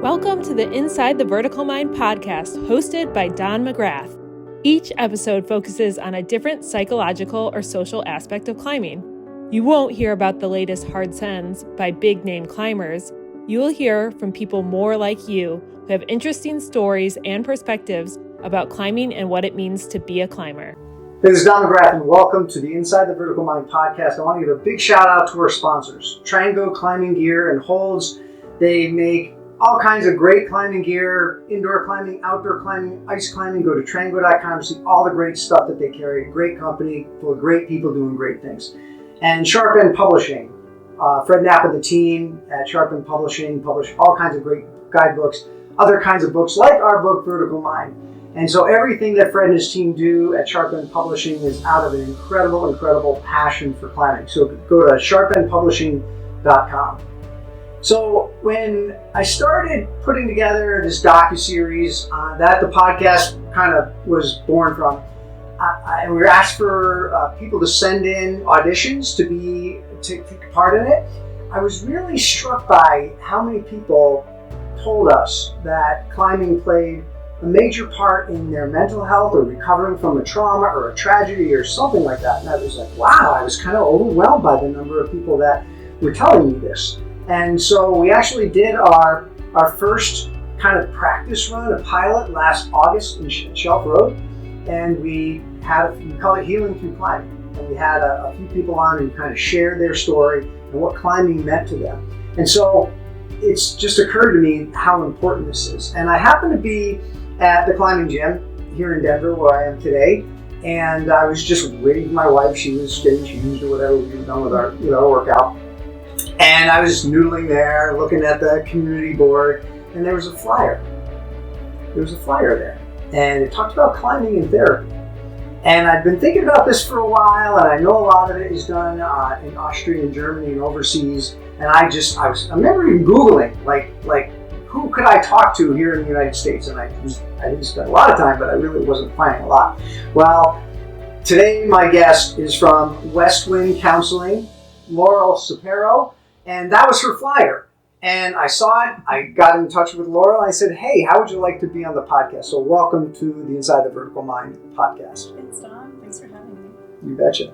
Welcome to the Inside the Vertical Mind podcast, hosted by Don McGrath. Each episode focuses on a different psychological or social aspect of climbing. You won't hear about the latest hard sends by big-name climbers. You will hear from people more like you who have interesting stories and perspectives about climbing and what it means to be a climber. This is Don McGrath, and welcome to the Inside the Vertical Mind podcast. I want to give a big shout out to our sponsors, Trango Climbing Gear and Holds. They make all kinds of great climbing gear, indoor climbing, outdoor climbing, ice climbing. Go to trango.com to see all the great stuff that they carry. Great company, full of great people doing great things. And Sharp End Publishing. Fred Knapp and the team at Sharp End Publishing publish all kinds of great guidebooks, other kinds of books like our book, Vertical Mind. And so everything that Fred and his team do at Sharp End Publishing is out of an incredible passion for climbing. So go to sharpendpublishing.com. So when I started putting together this docuseries that the podcast kind of was born from, we were asked for people to send in auditions to take part in it. I was really struck by how many people told us that climbing played a major part in their mental health or recovering from a trauma or a tragedy or something like that. And I was like, wow, I was kind of overwhelmed by the number of people that were telling me this. And so we actually did our first kind of practice run, a pilot, last August in Shelf Road. And we call it Healing Through Climbing. And we had a few people on who kind of shared their story and what climbing meant to them. And so it's just occurred to me how important this is. And I happen to be at the climbing gym here in Denver where I am today. And I was just waiting for my wife. She was getting changed or whatever we were done with our workout. And I was noodling there, looking at the community board, and there was a flyer. There was a flyer there, and it talked about climbing and therapy. And I've been thinking about this for a while, and I know a lot of it is done in Austria and Germany and overseas. And I remember even Googling, like who could I talk to here in the United States? And I didn't spend a lot of time, but I really wasn't finding a lot. Well, today my guest is from West Wind Counseling, Laurel Cepero. And that was her flyer. And I saw it. I got in touch with Laurel. And I said, hey, how would you like to be on the podcast? So welcome to the Inside the Vertical Mind podcast. Thanks, Don. Thanks for having me. You betcha.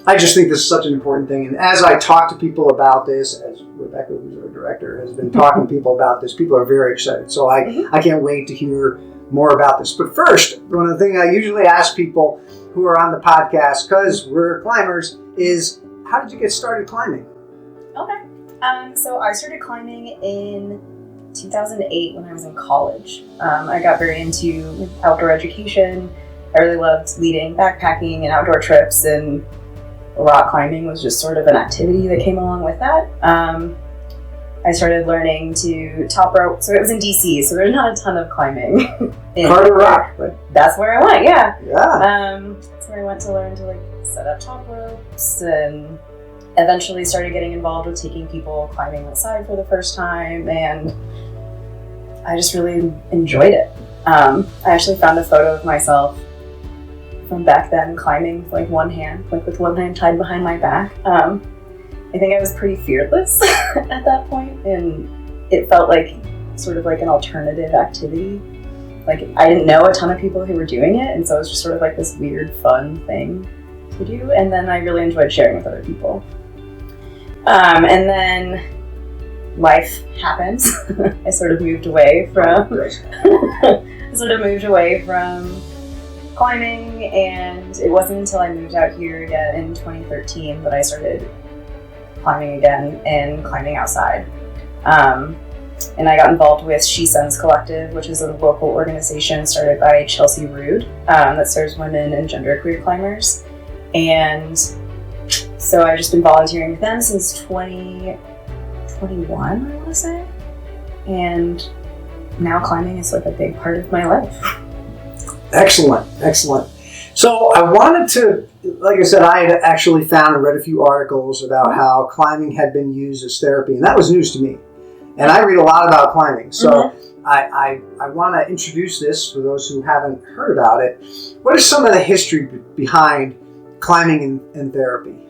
I just think this is such an important thing. And as I talk to people about this, as Rebecca, who's our director, has been talking to people about this, people are very excited. So I can't wait to hear more about this. But first, one of the things I usually ask people who are on the podcast, because we're climbers, is how did you get started climbing? Okay. So I started climbing in 2008 when I was in college. I got very into outdoor education. I really loved leading backpacking and outdoor trips, and rock climbing was just sort of an activity that came along with that. I started learning to top rope. So it was in DC, so there's not a ton of climbing. Carter Rock, right? That's where I went, yeah. Yeah. That's where I went to learn to set up top ropes, and eventually started getting involved with taking people climbing outside for the first time, and I just really enjoyed it. I actually found a photo of myself from back then climbing with one hand, with one hand tied behind my back. I think I was pretty fearless at that point, and it felt like sort of like an alternative activity. I didn't know a ton of people who were doing it, and so it was just sort of like this weird, fun thing to do, and then I really enjoyed sharing with other people. And then life happens. I sort of moved away from climbing, and it wasn't until I moved out here again in 2013 that I started climbing again and climbing outside. And I got involved with She Sends Collective, which is a local organization started by Chelsea Rude that serves women and genderqueer climbers. And so I've just been volunteering with them since 2021, I want to say. And now climbing is a big part of my life. Excellent. So I wanted to, like I said, I had actually found and read a few articles about how climbing had been used as therapy, and that was news to me. And I read a lot about climbing, so I want to introduce this for those who haven't heard about it. What is some of the history behind climbing and therapy?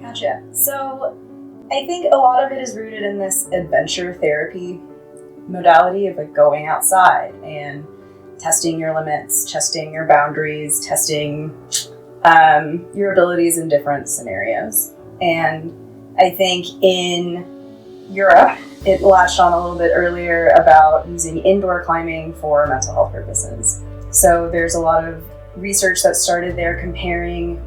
Gotcha. So I think a lot of it is rooted in this adventure therapy modality of like going outside and testing your limits, testing your boundaries, testing your abilities in different scenarios. And I think in Europe, it latched on a little bit earlier about using indoor climbing for mental health purposes. So there's a lot of research that started there comparing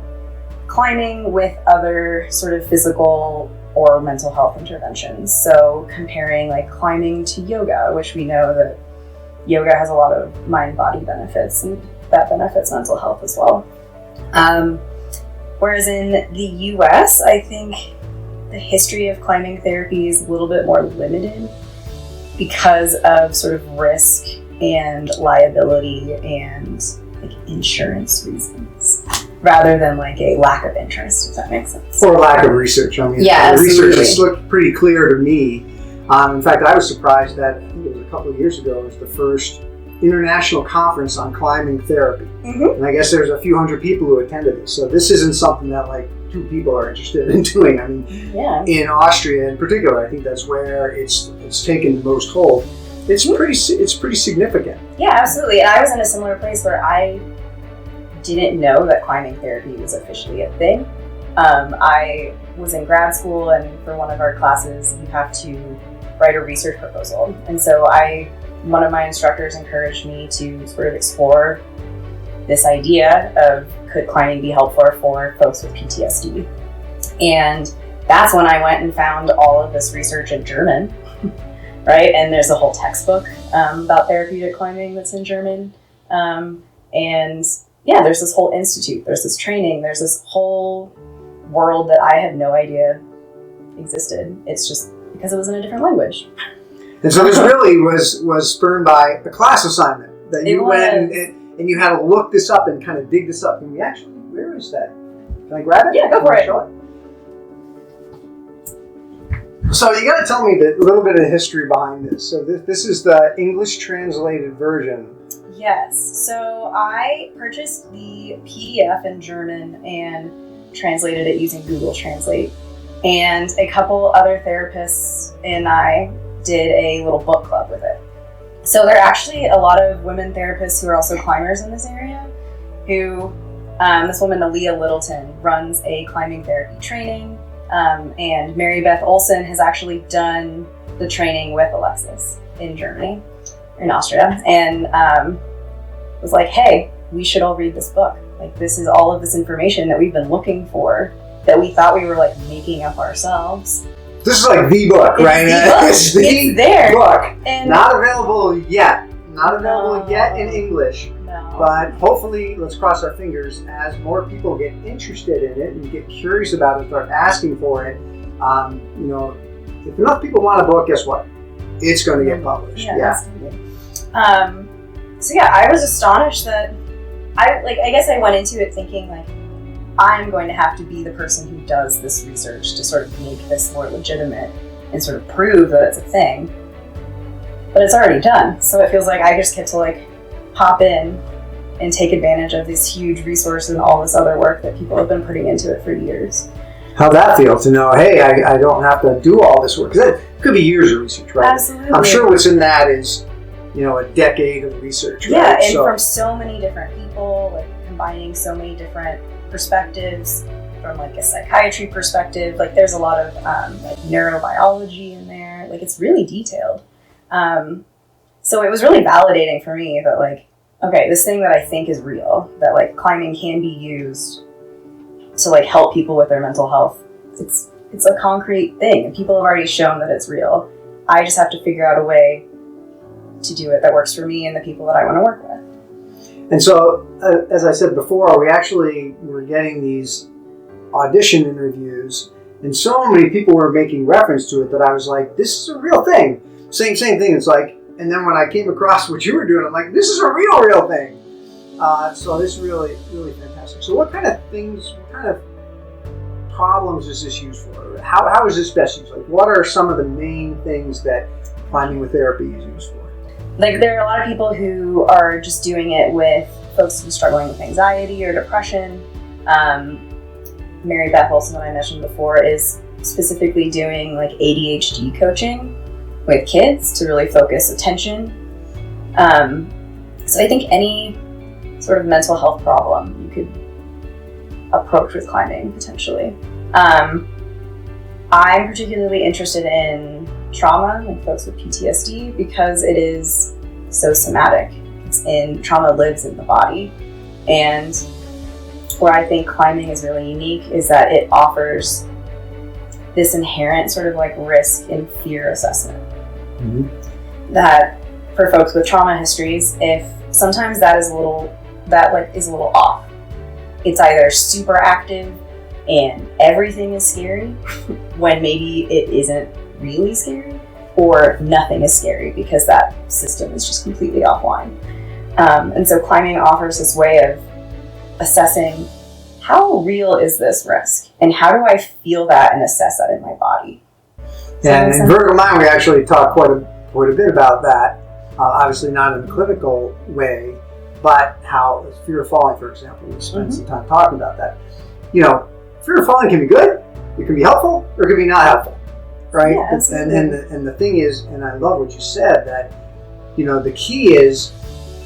climbing with other sort of physical or mental health interventions. So comparing like climbing to yoga, which we know that yoga has a lot of mind-body benefits, and that benefits mental health as well. Whereas in the US, I think the history of climbing therapy is a little bit more limited because of sort of risk and liability and like insurance reasons, rather than like a lack of interest, if that makes sense. Or lack of research. I mean, yeah, the absolutely. research has looked pretty clear to me. In fact, I was surprised that, I think it was a couple of years ago, it was the first international conference on climbing therapy. Mm-hmm. And I guess there's a few hundred people who attended this. So this isn't something that like two people are interested in doing. I mean, in Austria in particular, I think that's where it's taken the most hold. It's pretty significant. Yeah, absolutely. And I was in a similar place where I didn't know that climbing therapy was officially a thing. I was in grad school, and for one of our classes, you have to write a research proposal. And so one of my instructors encouraged me to sort of explore this idea of could climbing be helpful for folks with PTSD. And that's when I went and found all of this research in German, right? And there's a whole textbook about therapeutic climbing that's in German. And yeah, there's this whole institute, there's this training, there's this whole world that I had no idea existed. It's just because it was in a different language. And so this really was spurred by a class assignment that you went and you had to look this up and kind of dig this up. And we actually, where is that? Can I grab it? Yeah, go for it. Show it. So you got to tell me a little bit of the history behind this. So this is the English translated version. Yes. So I purchased the PDF in German and translated it using Google Translate. And a couple other therapists and I did a little book club with it. So there are actually a lot of women therapists who are also climbers in this area who, this woman, Aaliyah Littleton, runs a climbing therapy training. And Mary Beth Olson has actually done the training with Alexis in Germany, in Austria, and was like, hey, we should all read this book. Like, this is all of this information that we've been looking for, that we thought we were like making up ourselves. This is like the book, right? It's the there. Book. And not available yet. Not available yet in English. No. But hopefully, let's cross our fingers, as more people get interested in it and get curious about it, start asking for it. If enough people want a book, guess what? It's going to get published. Yeah. So yeah, I was astonished that I guess I went into it thinking like, I'm going to have to be the person who does this research to sort of make this more legitimate and sort of prove that it's a thing. But it's already done. So it feels like I just get to like hop in and take advantage of this huge resource and all this other work that people have been putting into it for years. How'd that feel to know, hey, I don't have to do all this work? Because that could be years of research, right? Absolutely. I'm sure what's in that is, a decade of research, right? Yeah, and from so many different people, like combining so many different perspectives, from like a psychiatry perspective, like there's a lot of like neurobiology in there, like it's really detailed. So it was really validating for me that like, okay, this thing that I think is real, that like climbing can be used to like help people with their mental health. It's a concrete thing, and people have already shown that it's real. I just have to figure out a way to do it that works for me and the people that I want to work with. And so, as I said before, we were getting these audition interviews, and so many people were making reference to it that I was like, this is a real thing. Same thing. It's like, and then when I came across what you were doing, I'm like, this is a real thing. So this is really, really fantastic. So what kind of problems is this used for? How is this best used? Like, what are some of the main things that climbing with therapy is used for? Like, there are a lot of people who are just doing it with folks who are struggling with anxiety or depression. Mary Beth Olson, that I mentioned before, is specifically doing like ADHD coaching with kids to really focus attention. So I think any sort of mental health problem you could approach with climbing potentially. I'm particularly interested in trauma, like folks with PTSD, because it is so somatic. Trauma lives in the body. And where I think climbing is really unique is that it offers this inherent sort of like risk and fear assessment. Mm-hmm. That for folks with trauma histories, if sometimes that is a little off. It's either super active and everything is scary when maybe it isn't really scary, or nothing is scary because that system is just completely offline. And so climbing offers this way of assessing how real is this risk and how do I feel that and assess that in my body. Yeah, and in Vertical Mind we actually talk quite a bit about that, obviously not in a clinical way, but how fear of falling, for example, we spent some time talking about that. You know, fear of falling can be good, it can be helpful, or it can be not helpful, right? Yeah, and the thing is, and I love what you said, that, you know, the key is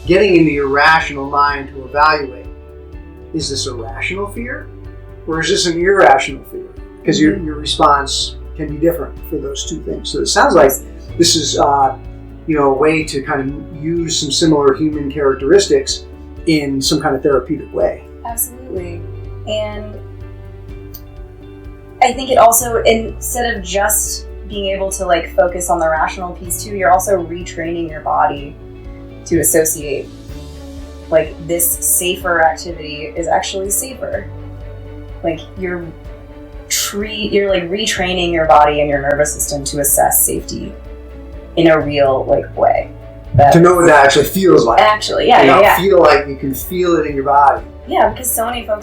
getting into your rational mind to evaluate, is this a rational fear or is this an irrational fear? Because your response can be different for those two things. So it sounds like this is a way to kind of use some similar human characteristics in some kind of therapeutic way. Absolutely. And I think it also, instead of just being able to like focus on the rational piece too, you're also retraining your body to associate like this safer activity is actually safer. Like you're like retraining your body and your nervous system to assess safety in a real like way. To know what that actually feels like. Actually, yeah. Feel like you can feel it in your body. Yeah, because so many trauma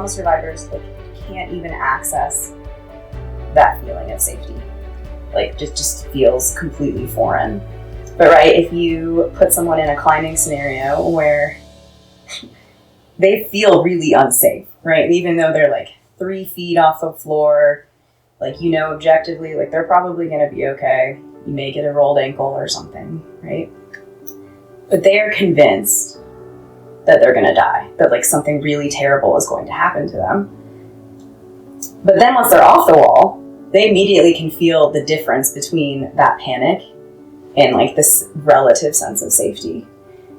survivors like can't even access that feeling of safety. Like just feels completely foreign. But right, if you put someone in a climbing scenario where they feel really unsafe, right? Even though they're like 3 feet off the floor, like, you know, objectively, like they're probably going to be okay. You may get a rolled ankle or something, right? But they are convinced that they're going to die, that like something really terrible is going to happen to them. But then once they're off the wall, they immediately can feel the difference between that panic and like this relative sense of safety.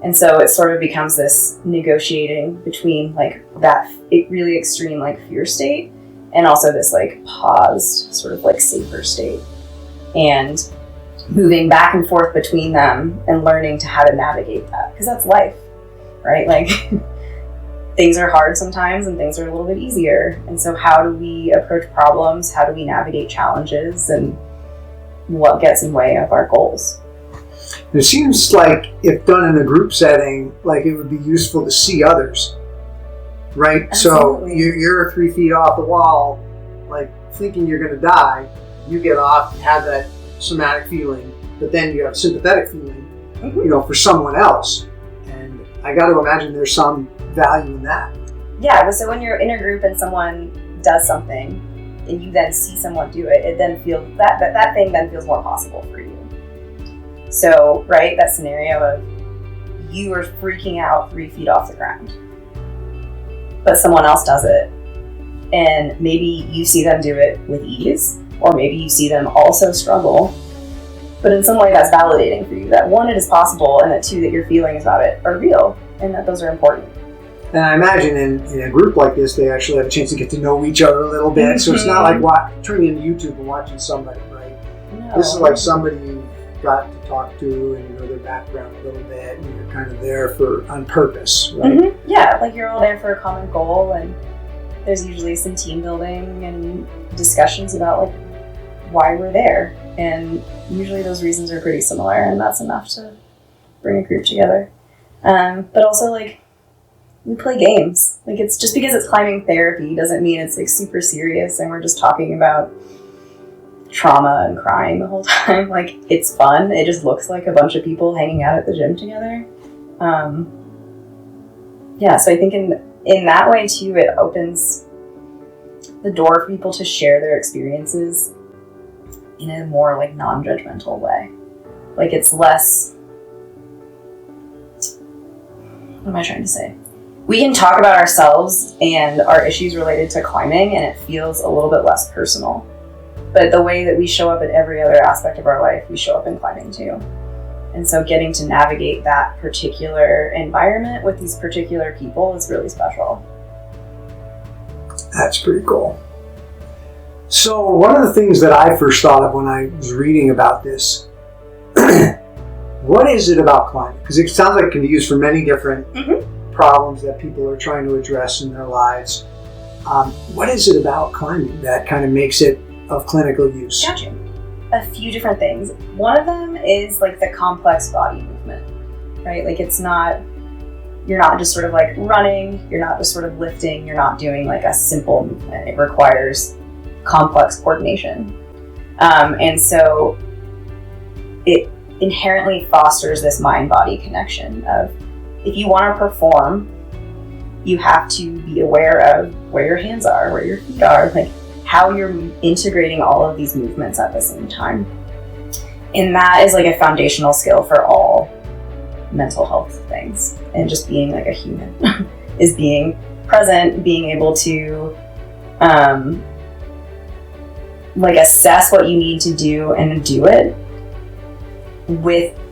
And so it sort of becomes this negotiating between like that really extreme like fear state and also this like paused sort of like safer state, and moving back and forth between them and learning to how to navigate that, because that's life, right? Like things are hard sometimes and things are a little bit easier. And so how do we approach problems? How do we navigate challenges, and what gets in the way of our goals? It seems like if done in a group setting, like it would be useful to see others, right? Absolutely. So you're 3 feet off the wall, like thinking you're going to die. You get off, you have that somatic feeling, but then you have a sympathetic feeling, you know, for someone else. And I got to imagine there's some value in that. Yeah, so when you're in a group and someone does something and you then see someone do it, it then feels that thing then feels more possible for you. So, right, that scenario of you are freaking out 3 feet off the ground, but someone else does it, and maybe you see them do it with ease, or maybe you see them also struggle, but in some way that's validating for you that one, it is possible, and that two, that your feelings about it are real, and that those are important. And I imagine in a group like this, they actually have a chance to get to know each other a little bit. Mm-hmm. So it's not like turning into YouTube and watching somebody, right? No. This is like somebody you got to talk to and you know their background a little bit, and you're kind of there on purpose, right? Mm-hmm. Yeah, like you're all there for a common goal, and there's usually some team building and discussions about like why we're there. And usually those reasons are pretty similar, and that's enough to bring a group together. But also like we play games. Like it's just because it's climbing therapy doesn't mean it's like super serious and we're just talking about trauma and crying the whole time. Like it's fun. It just looks like a bunch of people hanging out at the gym together. So I think in that way too, it opens the door for people to share their experiences in a more like non-judgmental way. Like it's less, what am I trying to say? We can talk about ourselves and our issues related to climbing and it feels a little bit less personal. But the way that we show up in every other aspect of our life, we show up in climbing too. And so getting to navigate that particular environment with these particular people is really special. That's pretty cool. So one of the things that I first thought of when I was reading about this, what is it about climbing? Because it sounds like it can be used for many different problems that people are trying to address in their lives. What is it about climbing that kind of makes it of clinical use? Gotcha. A few different things. One of them is like the complex body movement, right? Like you're not just sort of like running, you're not just sort of lifting, you're not doing like a simple movement. It requires complex coordination. And so it inherently fosters this mind-body connection of if you want to perform, you have to be aware of where your hands are, where your feet are, like how you're integrating all of these movements at the same time. And that is like a foundational skill for all mental health things. And just being like a human is being present, being able to like assess what you need to do and do it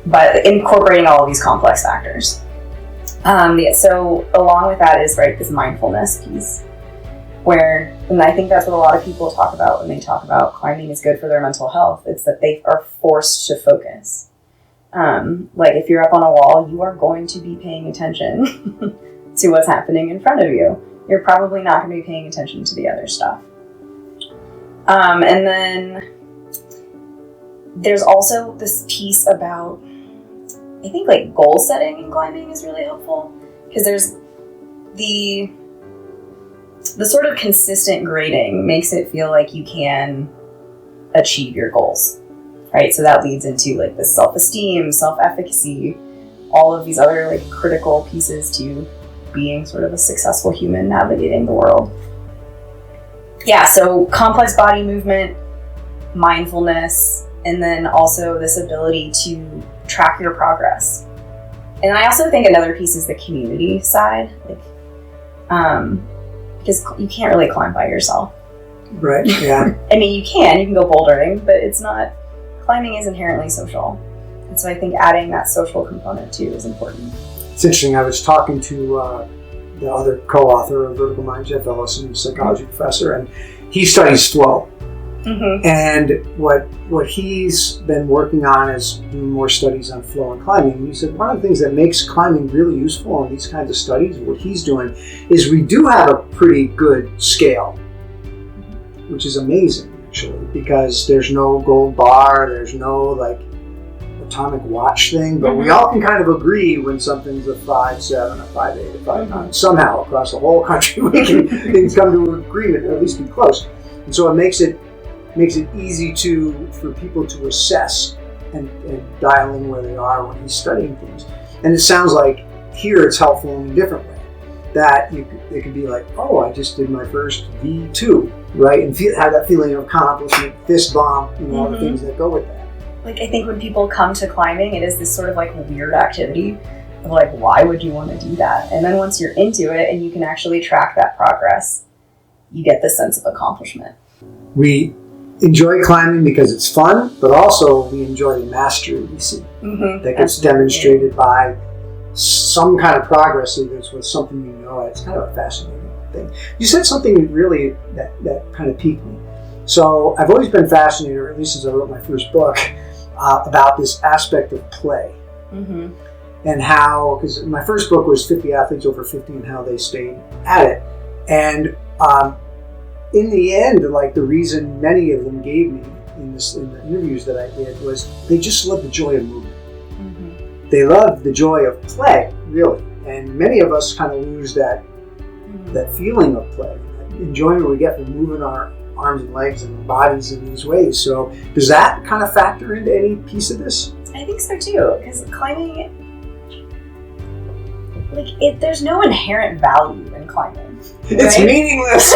by incorporating all of these complex factors. So along with that is this mindfulness piece. And I think that's what a lot of people talk about when they talk about climbing is good for their mental health. It's that they are forced to focus. Like if you're up on a wall, you are going to be paying attention to what's happening in front of you. You're probably not going to be paying attention to the other stuff. And then there's also this piece about, I think like goal setting in climbing is really helpful because there's the sort of consistent grading makes it feel like you can achieve your goals, right? So that leads into like the self-esteem, self-efficacy, all of these other like critical pieces to being sort of a successful human navigating the world. Yeah, so complex body movement, mindfulness, and then also this ability to track your progress. And I also think another piece is the community side, because you can't really climb by yourself. Right, yeah. I mean, you can go bouldering, but climbing is inherently social. And so I think adding that social component too is important. It's interesting, I was talking to the other co-author of Vertical Mind, Jeff Ellison, psychology professor, and he studies flow. Mm-hmm. And what he's been working on is doing more studies on flow and climbing. And he said one of the things that makes climbing really useful in these kinds of studies, what he's doing, is we do have a pretty good scale, which is amazing actually, because there's no gold bar, there's no like atomic watch thing, but we all can kind of agree when something's a 5.7, a 5.8, a 5.9. Somehow across the whole country we can come to an agreement, or at least be close. And so it makes it easy for people to assess and dial in where they are when he's studying things. And it sounds like here it's helpful in a different way. That it could be like, oh, I just did my first V2, right? And have that feeling of accomplishment, fist bump, all the things that go with that. Like I think when people come to climbing, it is this sort of like weird activity of like, why would you want to do that? And then once you're into it and you can actually track that progress, you get this sense of accomplishment. We enjoy climbing because it's fun, but also we enjoy the mastery we see that gets demonstrated by some kind of progress, either it's with something you know. It's kind of a fascinating thing. You said something really that kind of piqued me. So I've always been fascinated, or at least since I wrote my first book, about this aspect of play. And how, because my first book was 50 athletes over 50 and how they stayed at it. And in the end, like the reason many of them gave me in the interviews that I did was they just loved the joy of movement. They loved the joy of play, really. And many of us kind of lose that feeling of play, that enjoyment we get from moving our arms and legs and bodies in these ways. So does that kind of factor into any piece of this? I think so too, because climbing, there's no inherent value in climbing. It's meaningless.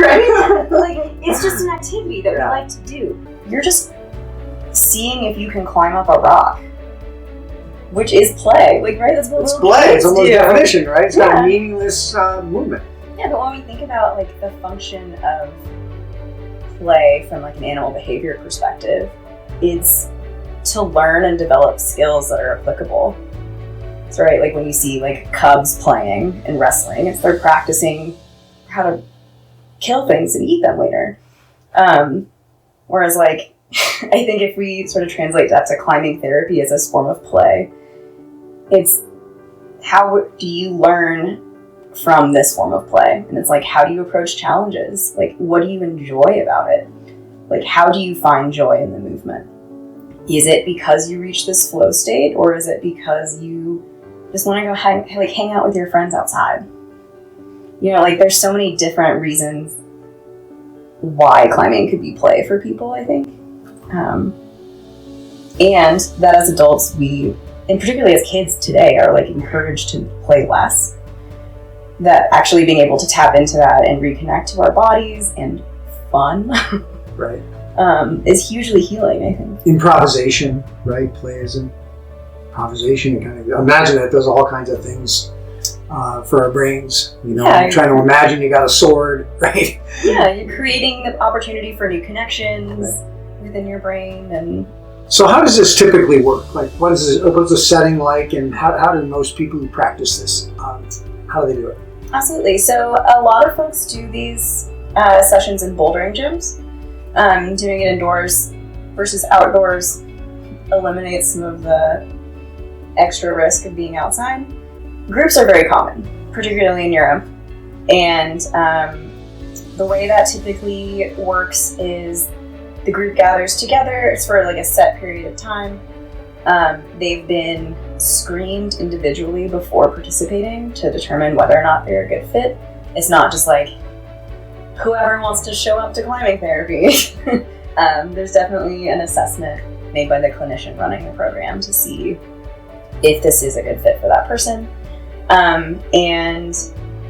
Right? Like, it's just an activity that we like to do. You're just seeing if you can climb up a rock, which is play. Like, right? That's what it's play. It's almost definition, right? It's got a meaningless movement. Yeah, but when we think about like the function of play from like an animal behavior perspective, it's to learn and develop skills that are applicable. So, right, like when you see like cubs playing and wrestling, it's they're practicing how to kill things and eat them later. Whereas like, I think if we sort of translate that to climbing therapy as a form of play, it's how do you learn from this form of play? And it's like, how do you approach challenges? Like, what do you enjoy about it? Like, how do you find joy in the movement? Is it because you reach this flow state, or is it because you just want to go hang out with your friends outside? You know, like there's so many different reasons why climbing could be play for people, I think. And that as adults, we, and particularly as kids today, are like encouraged to play less. That actually being able to tap into that and reconnect to our bodies and fun, right, is hugely healing, I think. Improvisation, right? Play is improvisation. Kind of imagine that does all kinds of things for our brains. You know, trying to imagine you got a sword, right? Yeah, you're creating the opportunity for new connections within your brain. And so, how does this typically work? Like, what's the setting like, and how do most people who practice this? How do they do it? Absolutely. So a lot of folks do these sessions in bouldering gyms. Doing it indoors versus outdoors eliminates some of the extra risk of being outside. Groups are very common, particularly in Europe. And the way that typically works is the group gathers together. It's for like a set period of time. They've been screened individually before participating to determine whether or not they're a good fit. It's not just like whoever wants to show up to climbing therapy. There's definitely an assessment made by the clinician running the program to see if this is a good fit for that person. And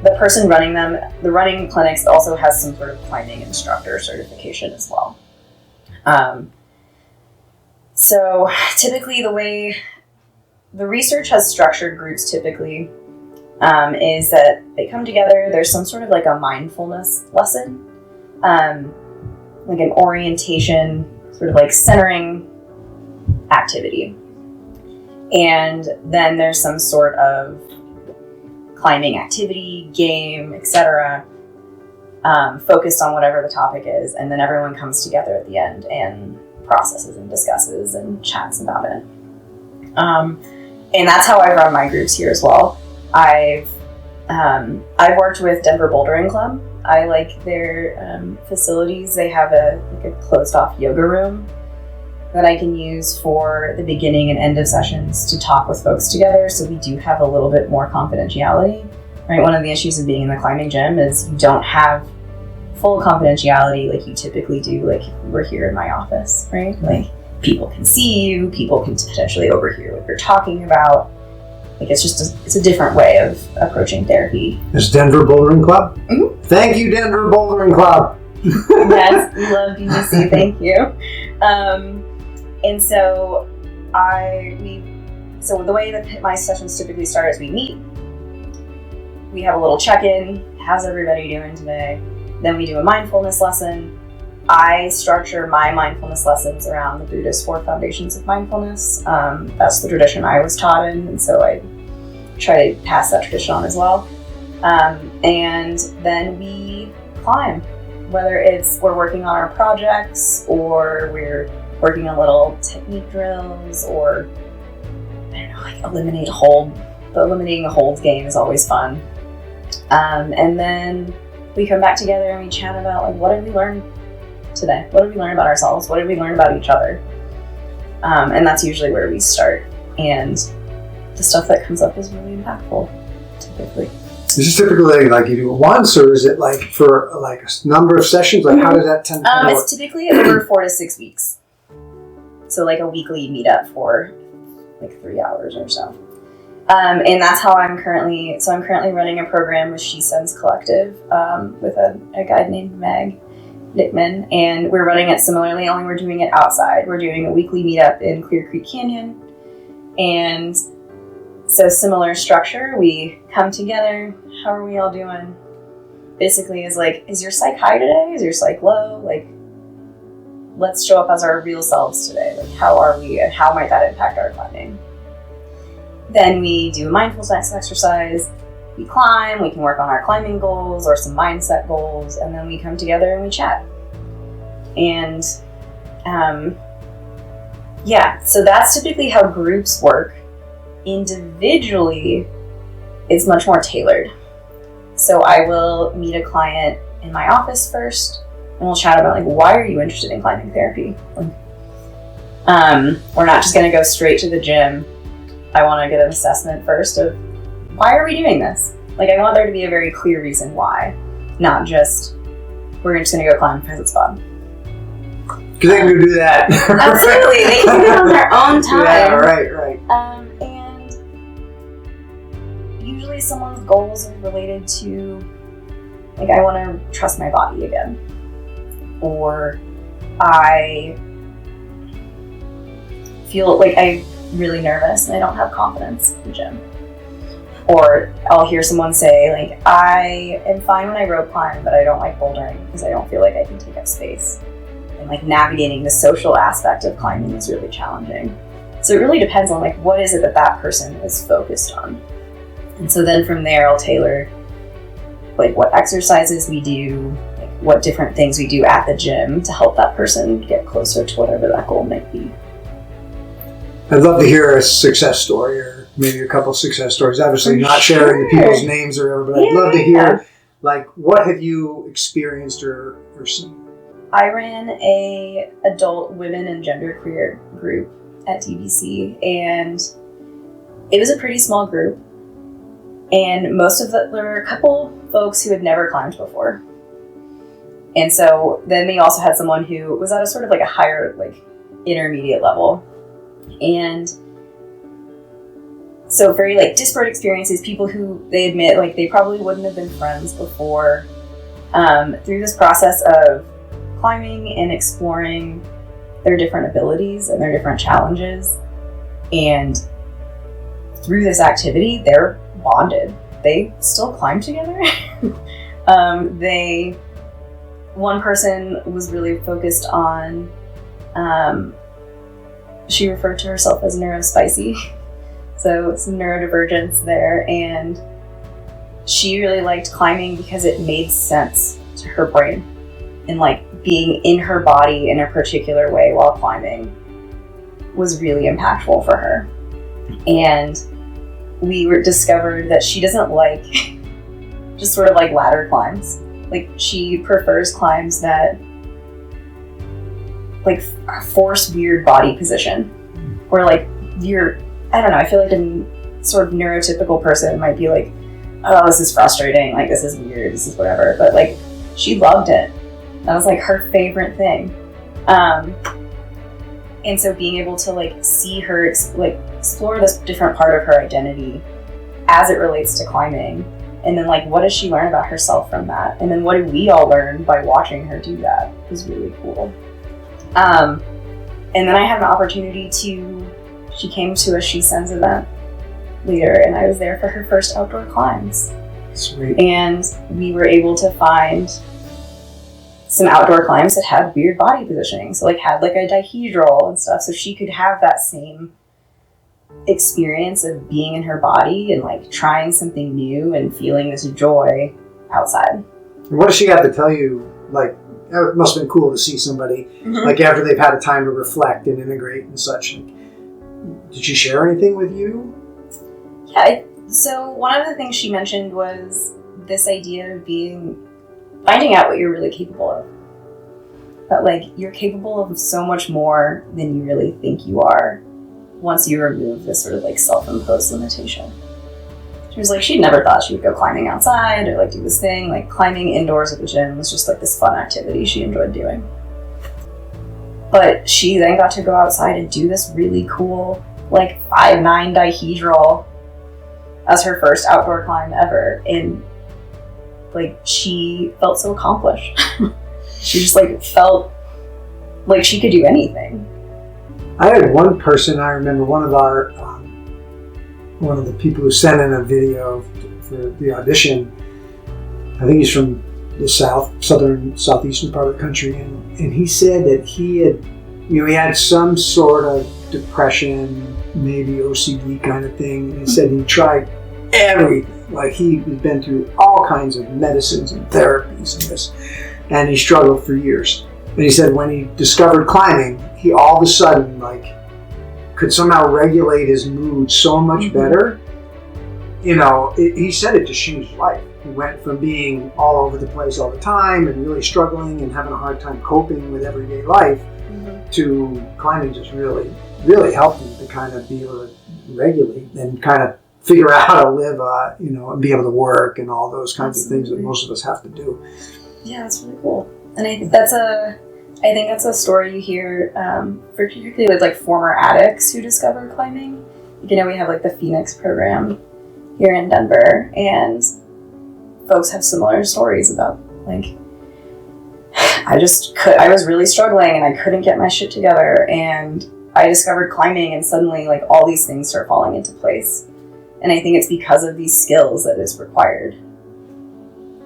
the person running them, the running clinics, also has some sort of climbing instructor certification as well. So typically the way the research has structured groups typically is that they come together, there's some sort of like a mindfulness lesson, like an orientation, sort of like centering activity. And then there's some sort of climbing activity, game, etc., focused on whatever the topic is, and then everyone comes together at the end and processes and discusses and chats about it. And that's how I run my groups here as well. I've worked with Denver Bouldering Club. I like their facilities. They have a closed off yoga room that I can use for the beginning and end of sessions to talk with folks together. So we do have a little bit more confidentiality, right? One of the issues of being in the climbing gym is you don't have full confidentiality like you typically do, like if we're here in my office, right? Like people can see you, people can potentially overhear what you're talking about. Like it's a different way of approaching therapy. This Denver Bouldering Club? Mm-hmm. Thank you, Denver Bouldering Club. Yes, we love DBC, thank you. And so so the way that my sessions typically start is we meet, we have a little check-in, how's everybody doing today? Then we do a mindfulness lesson. I structure my mindfulness lessons around the Buddhist 4 foundations of mindfulness. That's the tradition I was taught in, and so I try to pass that tradition on as well. And then we climb, whether it's we're working on our projects or we're working on little technique drills, or I don't know, like eliminate a hold. The eliminating a hold game is always fun. And then we come back together and we chat about like, what did we learn today? What did we learn about ourselves? What did we learn about each other? And that's usually where we start. And the stuff that comes up is really impactful, typically. Is this typically like you do it once, or is it like for like a number of sessions? Like how does that tend to work? It's typically over 4 to 6 weeks. So like a weekly meetup for like 3 hours or so. And that's how I'm currently running a program with She Sends Collective with a guide named Meg Nickman, and we're running it similarly, only we're doing it outside. We're doing a weekly meetup in Clear Creek Canyon, and so similar structure. We come together. How are we all doing? Basically, is like, is your psych high today? Is your psych low? Like, let's show up as our real selves today. Like, how are we, and how might that impact our climbing? Then we do a mindfulness exercise. We climb, we can work on our climbing goals or some mindset goals, and then we come together and we chat. And so that's typically how groups work. Individually, it's much more tailored. So I will meet a client in my office first, and we'll chat about, like, why are you interested in climbing therapy? Like, we're not just gonna go straight to the gym. I wanna get an assessment first of, why are we doing this? Like, I want there to be a very clear reason why, not just, we're just gonna go climb because it's fun. Because they can go do that. Absolutely, they can do it on their own time. Yeah, right. And usually someone's goals are related to, like, I want to trust my body again, or I feel like I'm really nervous and I don't have confidence in the gym. Or I'll hear someone say, like, I am fine when I rope climb, but I don't like bouldering because I don't feel like I can take up space. And, like, navigating the social aspect of climbing is really challenging. So it really depends on, like, what is it that person is focused on. And so then from there, I'll tailor, like, what exercises we do, like, what different things we do at the gym to help that person get closer to whatever that goal might be. I'd love to hear a success story, or maybe a couple success stories. Obviously, not sharing the people's names or whatever, but I'd love to hear, like, what have you experienced or seen? I ran a adult women and genderqueer group at DBC, and it was a pretty small group. And there were a couple folks who had never climbed before. And so then we also had someone who was at a sort of like a higher, like, intermediate level. And so very, like, disparate experiences, people who they admit, like, they probably wouldn't have been friends before. Through this process of climbing and exploring their different abilities and their different challenges, and through this activity, they're bonded. They still climb together. One person was really focused on, she referred to herself as neurospicy. So some neurodivergence there, and she really liked climbing because it made sense to her brain, and, like, being in her body in a particular way while climbing was really impactful for her. And we discovered that she doesn't like just sort of like ladder climbs. Like, she prefers climbs that, like, force weird body position, or, like, I don't know, I feel like a sort of neurotypical person might be like, oh, this is frustrating, like, this is weird, this is whatever, but, like, she loved it. That was, like, her favorite thing. And so being able to, like, see her, explore this different part of her identity as it relates to climbing, and then, like, what does she learn about herself from that? And then what do we all learn by watching her do that? It was really cool. And then I had an opportunity she came to a She Sends event later, and I was there for her first outdoor climbs. Sweet. And we were able to find some outdoor climbs that had weird body positioning. So, like, had, like, a dihedral and stuff, so she could have that same experience of being in her body and, like, trying something new and feeling this joy outside. What does she have to tell you? Like, it must have been cool to see somebody, like, after they've had a time to reflect and integrate and such. Did she share anything with you? Yeah, so one of the things she mentioned was this idea of finding out what you're really capable of. That, like, you're capable of so much more than you really think you are once you remove this sort of, like, self-imposed limitation. She was like, she'd never thought she would go climbing outside or, like, do this thing. Like, climbing indoors at the gym was just, like, this fun activity she enjoyed doing. But she then got to go outside and do this really cool, like, 5'9" dihedral as her first outdoor climb ever. And like, she felt so accomplished. She just like felt like she could do anything. I had one person, I remember one of the people who sent in a video for the audition. I think he's from the southeastern part of the country, and he said that he had some sort of depression, maybe OCD kind of thing, and he said he tried everything. Like, he'd been through all kinds of medicines and therapies and this, and he struggled for years. And he said when he discovered climbing, he all of a sudden could somehow regulate his mood so much better. He said it just changed his life. He went from being all over the place all the time and really struggling and having a hard time coping with everyday life to climbing just really, really helped him to kind of be able to regulate and kind of figure out how to live, and be able to work and all those kinds of things that most of us have to do. Yeah, that's really cool. And I think that's a story you hear, particularly with like former addicts who discover climbing. We have like the Phoenix program here in Denver, and folks have similar stories about like, I was really struggling and I couldn't get my shit together, and I discovered climbing, and suddenly like all these things start falling into place. And I think it's because of these skills that is required.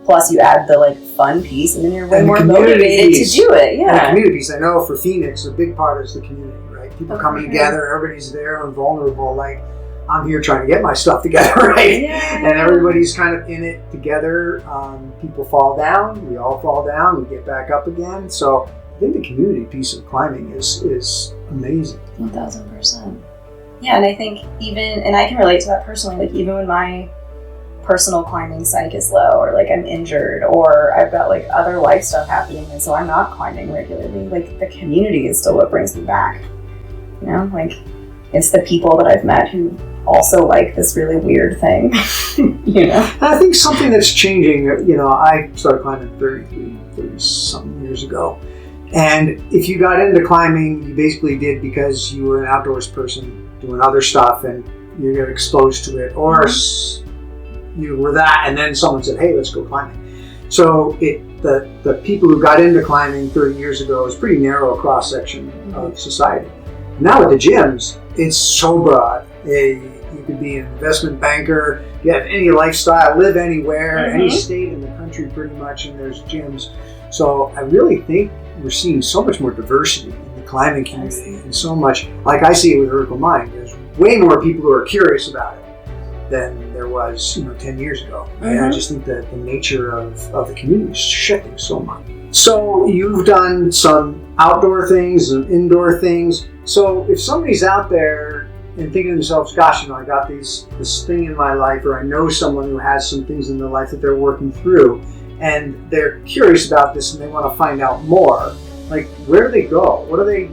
Plus, you add the like fun piece, and then you're way more motivated to do it. Yeah. And the community piece. I know for Phoenix, a big part is the community, right? People coming together, everybody's there and vulnerable. Like, I'm here trying to get my stuff together, right? Yeah. And everybody's kind of in it together. People fall down, we all fall down, we get back up again. So I think the community piece of climbing is amazing. 1,000%. Yeah, and I think and I can relate to that personally. Like, even when my personal climbing psych is low, or like I'm injured, or I've got like other life stuff happening, and so I'm not climbing regularly, like the community is still what brings me back. Like, it's the people that I've met who also like this really weird thing. And I think something that's changing, I started climbing 30 something years ago, and if you got into climbing, you basically did because you were an outdoors person doing other stuff and you get exposed to it, or you were that, and then someone said, hey, let's go climbing. So the people who got into climbing 30 years ago was a pretty narrow cross-section of society. Now with the gyms, it's so broad. You could be an investment banker, you have any lifestyle, live anywhere, any state in the country pretty much, and there's gyms. So I really think we're seeing so much more diversity in the climbing community, and so much, like I see it with Vertical Mind, there's way more people who are curious about it than there was 10 years ago. And I just think that the nature of the community is shifting so much. So you've done some outdoor things and indoor things. So if somebody's out there and thinking to themselves, gosh, I got this thing in my life, or I know someone who has some things in their life that they're working through, and they're curious about this and they want to find out more, like, where do they go? What do they,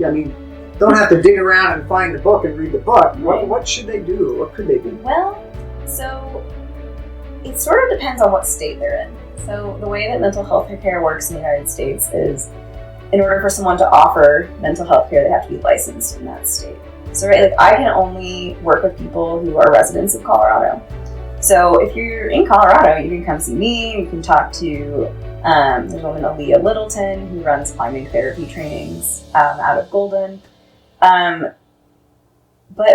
don't have to dig around and find the book and read the book. What should they do? What could they do? Well, so it sort of depends on what state they're in. So the way that mental health care works in the United States is, in order for someone to offer mental health care, they have to be licensed in that state. So I can only work with people who are residents of Colorado. So if you're in Colorado, you can come see me. You can talk to there's a woman, Aaliyah Littleton, who runs climbing therapy trainings out of Golden. But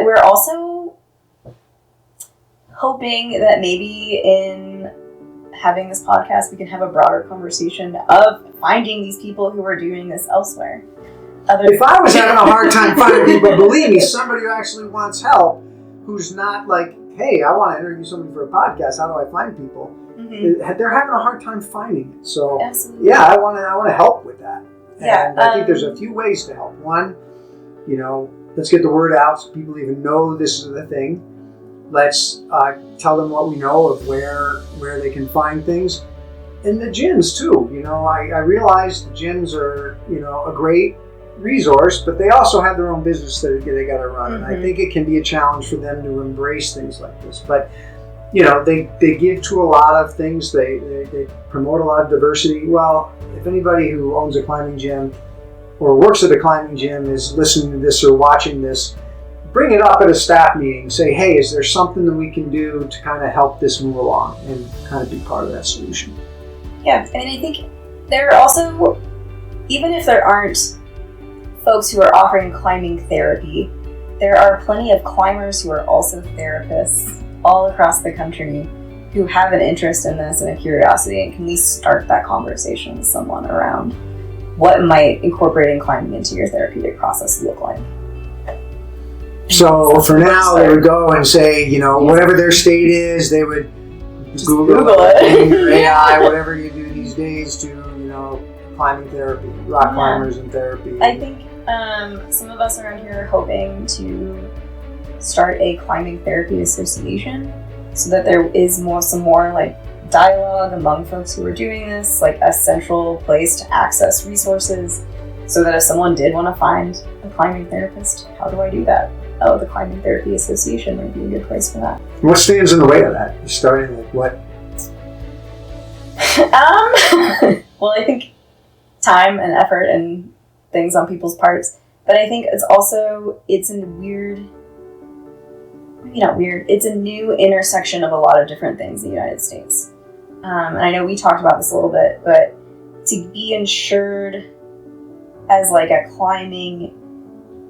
we're also hoping that maybe in having this podcast, we can have a broader conversation of finding these people who are doing this elsewhere. If I was having a hard time finding people, believe me, somebody who actually wants help, who's not like, hey, I want to interview somebody for a podcast, how do I find people? They're having a hard time finding it. So, absolutely. Yeah, I want to help with that. Yeah, and I think there's a few ways to help. One, let's get the word out so people even know this is the thing. Let's tell them what we know of where they can find things. And the gyms too. I realize the gyms are, a great resource, but they also have their own business that they got to run. And I think it can be a challenge for them to embrace things like this. But, they give to a lot of things. They promote a lot of diversity. Well, if anybody who owns a climbing gym or works at a climbing gym is listening to this or watching this, bring it up at a staff meeting. Say, hey, is there something that we can do to kind of help this move along and kind of be part of that solution? Yeah, I mean, I think there are also, even if there aren't folks who are offering climbing therapy, there are plenty of climbers who are also therapists all across the country who have an interest in this and a curiosity, and can we start that conversation with someone around what might incorporating climbing into your therapeutic process look like? So for now, they would go and say, you know, whatever their state is, they would Just Google it. or AI, whatever you do these days to, you know, climbing therapy, rock climbers in therapy. I think some of us around here are hoping to start a climbing therapy association so that there is some more like dialogue among folks who are doing this, like a central place to access resources, so that if someone did want to find a climbing therapist, how do I do that? Oh, the Climbing Therapy Association might be a good place for that. What stands in the way of that? You're starting with what? Well, I think time and effort and things on people's parts, but I think it's a new intersection of a lot of different things in the United States. And I know we talked about this a little bit, but to be insured as like a climbing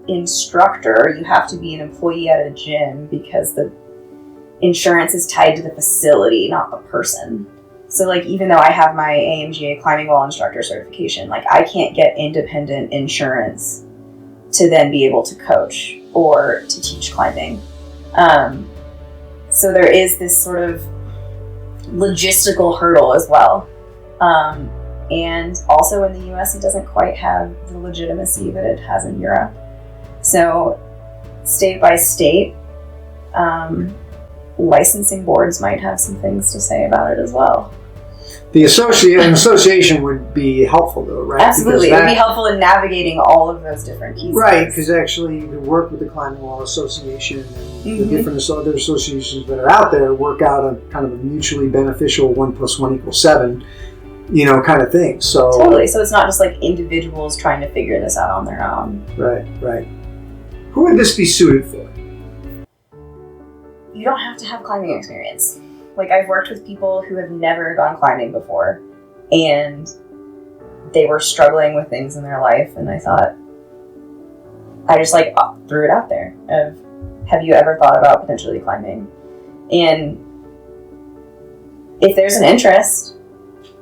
instructor, you have to be an employee at a gym because the insurance is tied to the facility, not the person. So like, even though I have my AMGA climbing wall instructor certification, like I can't get independent insurance to then be able to coach or to teach climbing. So there is this sort of logistical hurdle as well. And also in the US, it doesn't quite have the legitimacy that it has in Europe. So state by state, licensing boards might have some things to say about it as well. The association would be helpful, though, right? Absolutely. It would be helpful in navigating all of those different pieces. Right, because actually you can work with the Climbing Wall Association and the different other associations that are out there, work out a kind of a mutually beneficial 1 + 1 = 7, you know, kind of thing. So totally. So it's not just like individuals trying to figure this out on their own. Right. Who would this be suited for? You don't have to have climbing experience. Like, I've worked with people who have never gone climbing before, and they were struggling with things in their life, and I thought, I just like threw it out there of, have you ever thought about potentially climbing? And if there's an interest,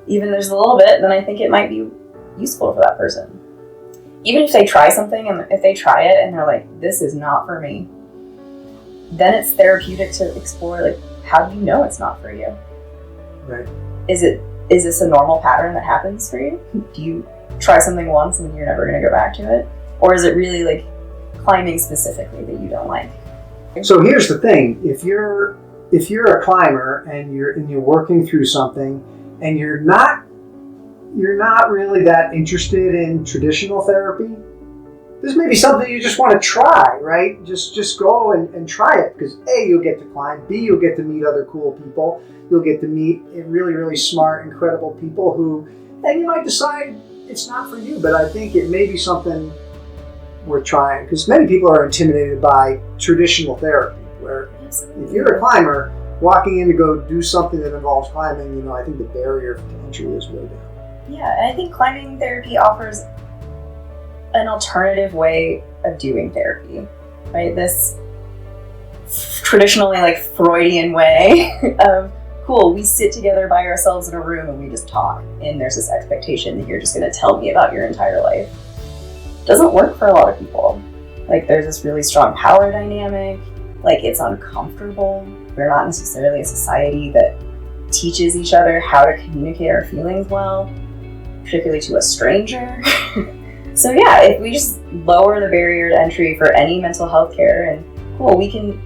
even if there's a little bit, then I think it might be useful for that person. Even if they try something, and if they try it and they're like, this is not for me, then it's therapeutic to explore, like, how do you know it's not for you? Right. Is this a normal pattern that happens for you? Do you try something once and you're never going to go back to it? Or is it really like climbing specifically that you don't like? So here's the thing: if you're a climber and you're working through something and you're not really that interested in traditional therapy, this may be something you just want to try, right? Just go and try it, because A, you'll get to climb, B, you'll get to meet other cool people, you'll get to meet really, really smart, incredible people and you might decide it's not for you, but I think it may be something worth trying, because many people are intimidated by traditional therapy, where if you're a climber, walking in to go do something that involves climbing, you know, I think the barrier to entry is way down. Yeah, and I think climbing therapy offers an alternative way of doing therapy, right? This traditionally like Freudian way of, cool, we sit together by ourselves in a room and we just talk, and there's this expectation that you're just going to tell me about your entire life. Doesn't work for a lot of people. Like, there's this really strong power dynamic, like it's uncomfortable. We're not necessarily a society that teaches each other how to communicate our feelings well, particularly to a stranger. So yeah, if we just lower the barrier to entry for any mental health care, and cool, we can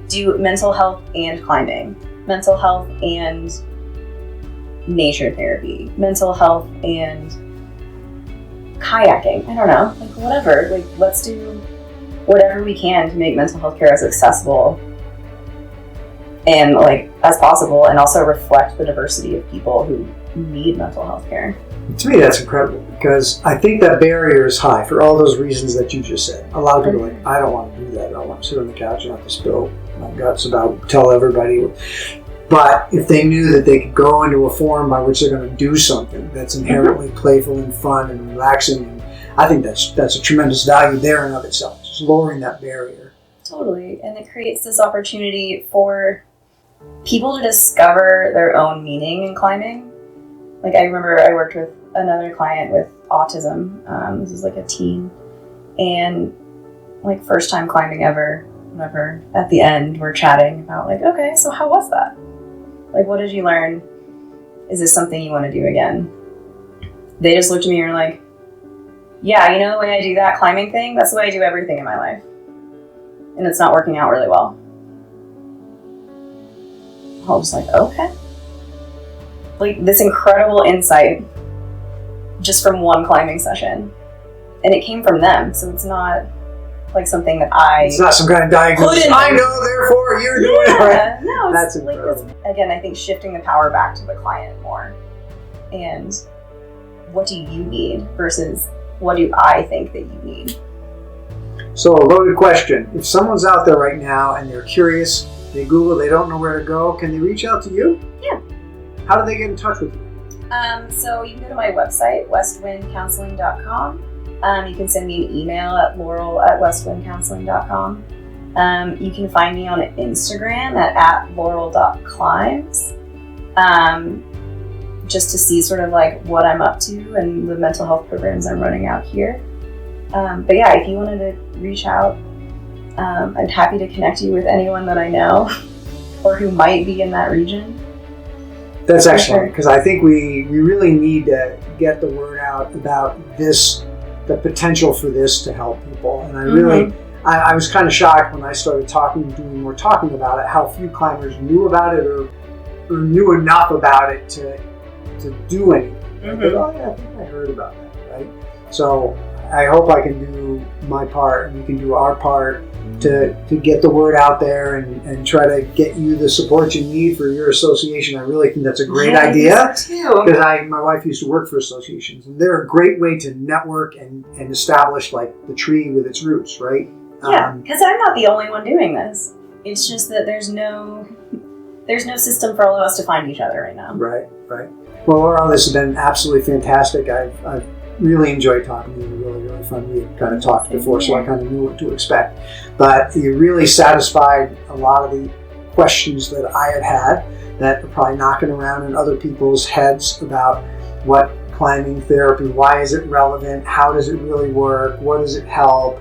do mental health and climbing, mental health and nature therapy, mental health and kayaking, I don't know, like whatever, like let's do whatever we can to make mental health care as accessible and like as possible, and also reflect the diversity of people who need mental health care. To me, that's incredible because I think that barrier is high for all those reasons that you just said. A lot of people are like, I don't want to do that. I don't want to sit on the couch and have to spill my guts about, tell everybody. But if they knew that they could go into a forum by which they're going to do something that's inherently playful and fun and relaxing, and I think that's a tremendous value there in and of itself, just lowering that barrier. Totally. And it creates this opportunity for people to discover their own meaning in climbing. Like I remember I worked with another client with autism. This is like a teen. And like first time climbing ever, whatever, at the end we're chatting about like, okay, so how was that? Like, what did you learn? Is this something you want to do again? They just looked at me and were like, yeah, you know the way I do that climbing thing? That's the way I do everything in my life. And it's not working out really well. I was like, okay. Like this incredible insight just from one climbing session. And it came from them. So it's not like something that it's not some kind of diagnosis. I know, therefore you're doing it right. No, that's like incredible. Again, I think shifting the power back to the client more. And what do you need versus what do I think that you need? So a loaded question. If someone's out there right now and they're curious, they Google, they don't know where to go, can they reach out to you? Yeah. How do they get in touch with you? So you can go to my website, westwindcounseling.com. You can send me an email at laurel@westwindcounseling.com. You can find me on Instagram at laurel.climbs, just to see sort of like what I'm up to and the mental health programs I'm running out here. But yeah, if you wanted to reach out, I'm happy to connect you with anyone that I know or who might be in that region. That's excellent, because I think we really need to get the word out about this, the potential for this to help people. And I really, I was kind of shocked when I started doing more talking about it, how few climbers knew about it or knew enough about it to do anything. Like, oh yeah, I think I heard about that, right? So I hope I can do my part and we can do our part to get the word out there and try to get you the support you need for your association. I really think that's a great idea, because my wife used to work for associations, and they're a great way to network and establish like the tree with its roots, right? Yeah, because I'm not the only one doing this. It's just that there's no system for all of us to find each other right now. Right. Well, Laurel, this has been absolutely fantastic. I've really enjoyed talking to you. Really fun. We had kind of talked before, so I kind of knew what to expect. But you really satisfied a lot of the questions that I had that are probably knocking around in other people's heads about what climbing therapy, why is it relevant, how does it really work, what does it help.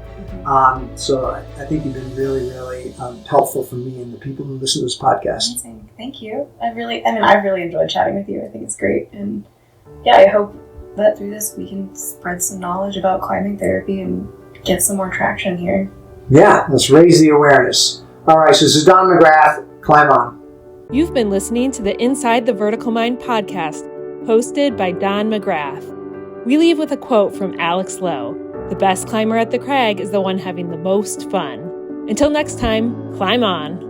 So I think you've been really, really helpful for me and the people who listen to this podcast. Amazing. Thank you. I've really enjoyed chatting with you. I think it's great. And yeah, I hope that through this we can spread some knowledge about climbing therapy and get some more traction here. Yeah, let's raise the awareness. All right, so this is Don McGrath. Climb on. You've been listening to the Inside the Vertical Mind podcast, hosted by Don McGrath. We leave with a quote from Alex Lowe: "The best climber at the crag is the one having the most fun." Until next time, climb on.